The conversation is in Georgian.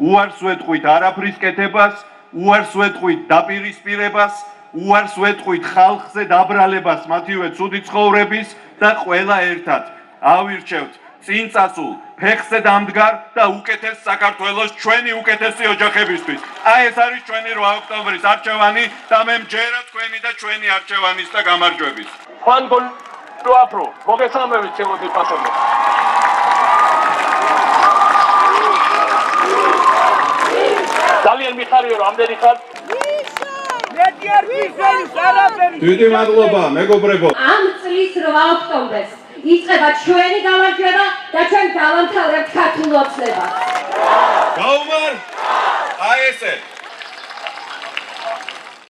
უარს ვეთყვით არაფრის კეთებას, უარს ვეთყვით დაპირისპირებას, უარს ვეთყვით ხალხზე დაბრალებას მათივე ცუდი ცხოვრების და ყველა ერთად ავირჩევთ წინ წასულ ფეხზე დამდგარ და უკეთეს საქართველოს ჩვენი უკეთესი ოჯახებისთვის. აი ეს არის ჩვენი 8 ოქტომბრის არჩევანი და მე მჯერა თქვენი და ჩვენი არჩევანის და გამარჯვების. ხან გოლაფრო მოგესალმებით ჩემოდი პასუხი. ძალიან მიხარია რომ ამდენი ხარ დიდი მადლობა მეგობრებო. ამ წლის 8 ოქტომბერს იწყება ჩვენი გამარჯვება და ჩვენ გავამთავრებთ ქართულ ოცნებას. გაუმარ აი ესე